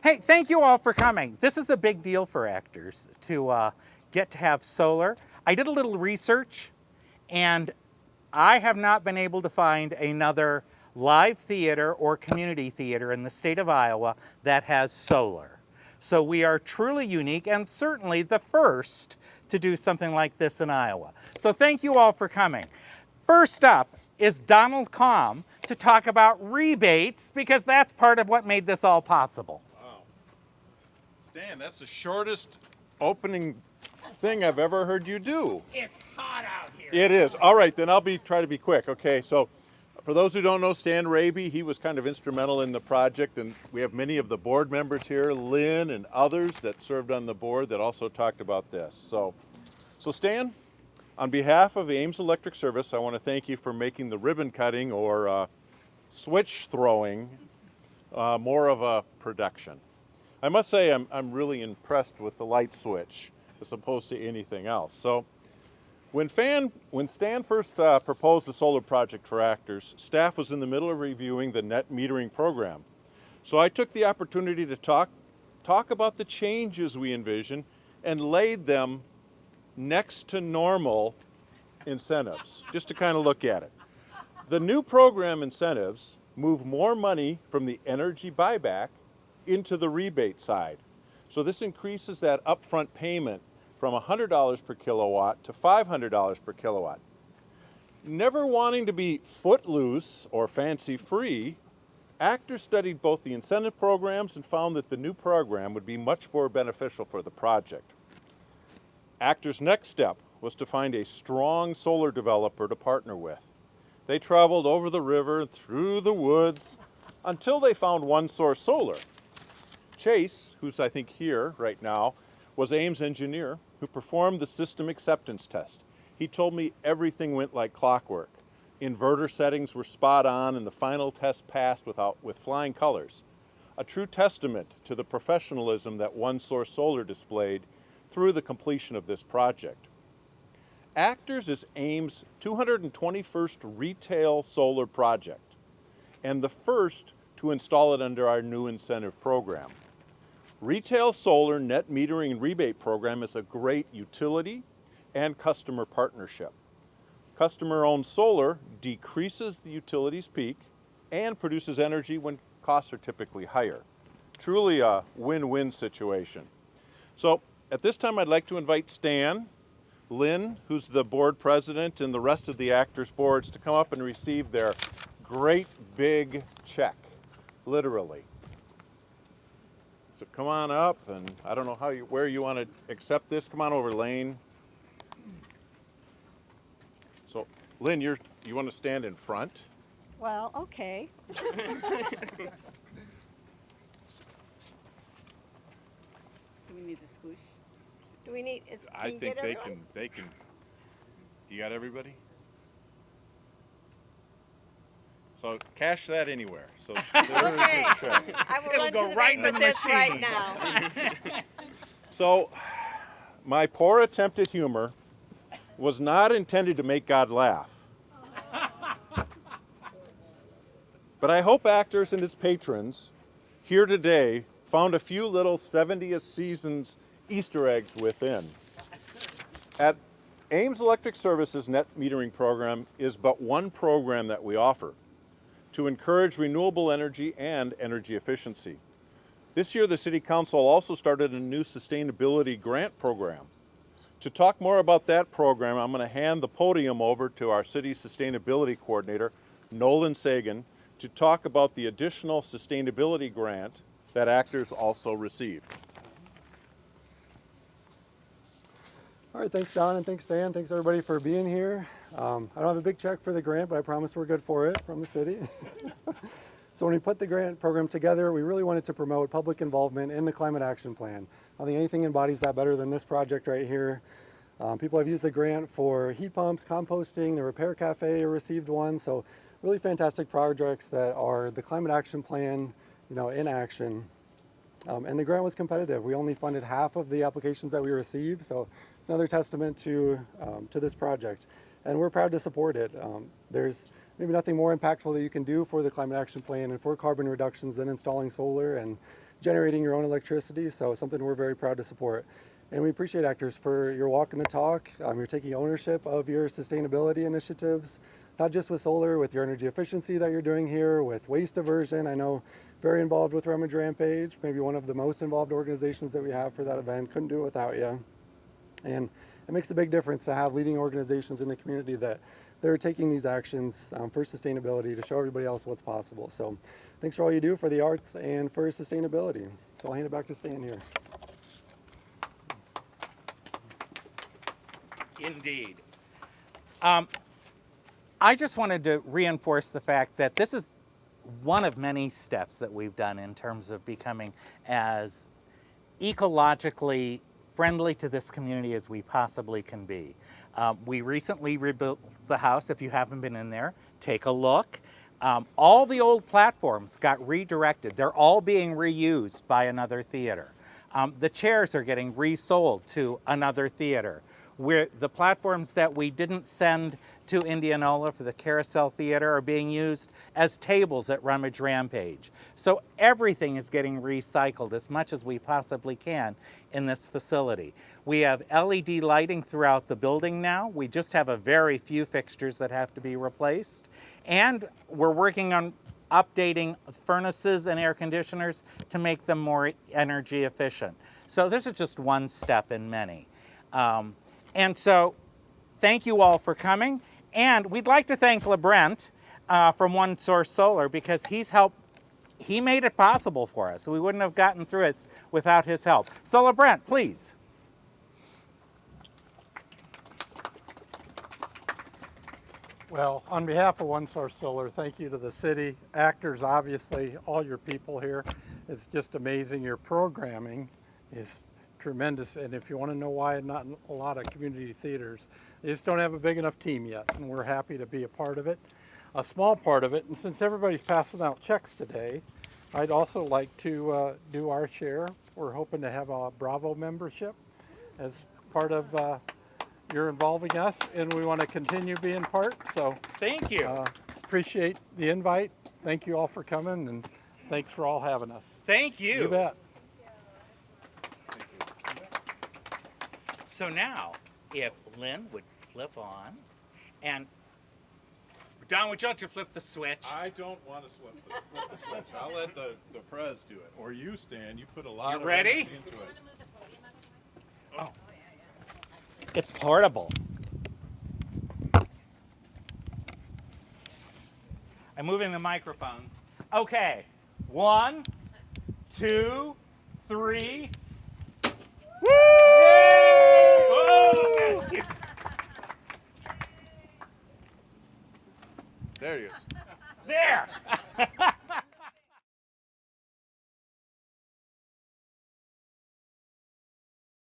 Hey, thank you all for coming. This is a big deal for actors to get to have solar. I did a little research and I have not been able to find another live theater or community theater in the state of Iowa that has solar. So we are truly unique and certainly the first to do something like this in Iowa. So thank you all for coming. First up is Donald Calm to talk about rebates because that's part of what made this all possible. Stan, that's the shortest opening thing I've ever heard you do. It's hot out here. It is. All right, then I'll try to be quick. Okay, so for those who don't know Stan Raby, he was kind of instrumental in the project, and we have many of the board members here, Lynn and others that served on the board that also talked about this. So Stan, on behalf of Ames Electric Service, I want to thank you for making the ribbon cutting or switch throwing more of a production. I must say I'm really impressed with the light switch as opposed to anything else. So when Stan first proposed the solar project for actors, staff was in the middle of reviewing the net metering program. So I took the opportunity to talk about the changes we envision and laid them next to normal incentives, just to kind of look at it. The new program incentives move more money from the energy buyback into the rebate side. So this increases that upfront payment from $100 per kilowatt to $500 per kilowatt. Never wanting to be footloose or fancy free, actors studied both the incentive programs and found that the new program would be much more beneficial for the project. Actors' next step was to find a strong solar developer to partner with. They traveled over the river, through the woods, until they found One Source Solar. Chase, who's I think here right now, was Ames' engineer who performed the system acceptance test. He told me everything went like clockwork. Inverter settings were spot on and the final test passed with flying colors. A true testament to the professionalism that One Source Solar displayed through the completion of this project. Actors is Ames' 221st retail solar project and the first to install it under our new incentive program. Retail solar net metering and rebate program is a great utility and customer partnership. Customer-owned solar decreases the utility's peak and produces energy when costs are typically higher. Truly a win-win situation. So at this time I'd like to invite Stan, Lynn, who's the board president, and the rest of the actors boards to come up and receive their great big check, literally. So come on up, and I don't know where you want to accept this. Come on over, Lane. So, Lynn, you want to stand in front? Well, okay. Do we need to squish? Do we need, I can you think get they everyone? can. You got everybody? So cash that anywhere. So there's Okay. your check. I will It'll run go to the right bank in with the this right machine. now. So my poor attempt at humor was not intended to make God laugh. But I hope actors and its patrons here today found a few little 70th seasons Easter eggs within. At Ames Electric Services net metering program is but one program that we offer to encourage renewable energy and energy efficiency. This year the City Council also started a new sustainability grant program. To talk more about that program, I'm going to hand the podium over to our City Sustainability Coordinator, Nolan Sagan, to talk about the additional sustainability grant that actors also received. All right, thanks Don and thanks Stan. Thanks everybody for being here. I don't have a big check for the grant, but I promise we're good for it from the city. So when we put the grant program together, we really wanted to promote public involvement in the climate action plan. I don't think anything embodies that better than this project right here. People have used the grant for heat pumps, composting, the Repair Cafe received one. So really fantastic projects that are the climate action plan, in action. And the grant was competitive. We only funded half of the applications that we received. So it's another testament to this project. And we're proud to support it. There's maybe nothing more impactful that you can do for the climate action plan and for carbon reductions than installing solar. And generating your own electricity, so something we're very proud to support. And we appreciate Actors for your walking the talk. You're taking ownership of your sustainability initiatives, not just with solar, with your energy efficiency that you're doing here, with waste diversion. I know very involved with Rummage Rampage, maybe one of the most involved organizations that we have for that event. Couldn't do it without you. And it makes a big difference to have leading organizations in the community that they're taking these actions for sustainability to show everybody else what's possible. So thanks for all you do for the arts and for sustainability. So I'll hand it back to Stan here. Indeed. I just wanted to reinforce the fact that this is one of many steps that we've done in terms of becoming as ecologically friendly to this community as we possibly can be. We recently rebuilt the house. If you haven't been in there, take a look. All the old platforms got redirected. They're all being reused by another theater. The chairs are getting resold to another theater. Where the platforms that we didn't send to Indianola for the Carousel Theater are being used as tables at Rummage Rampage. So everything is getting recycled as much as we possibly can in this facility. We have LED lighting throughout the building now. We just have a very few fixtures that have to be replaced. And we're working on updating furnaces and air conditioners to make them more energy efficient. So this is just one step in many. And so thank you all for coming. And we'd like to thank LeBrent from One Source Solar because he made it possible for us. We wouldn't have gotten through it without his help. So LeBrent, please. Well, on behalf of One Source Solar, thank you to the city, Actors, obviously, all your people here. It's just amazing. Your programming is tremendous, and if you want to know why not a lot of community theaters, they just don't have a big enough team yet, and we're happy to be a part of it, a small part of it. And since everybody's passing out checks today, I'd also like to do our share. We're hoping to have a Bravo membership as part of your involving us, and we want to continue being part. So Thank you. Appreciate the invite. Thank you all for coming, and thanks for all having us. Thank you. You bet. So now, if Lynn would flip on, and Don, would you like to flip the switch? I don't want to flip the switch. I'll let the prez do it. Or you, Stan. You put a lot of ready? energy into it. Oh. It's portable. I'm moving the microphones. Okay. 1, 2, 3. Woo! Oh, thank you. There he is. There.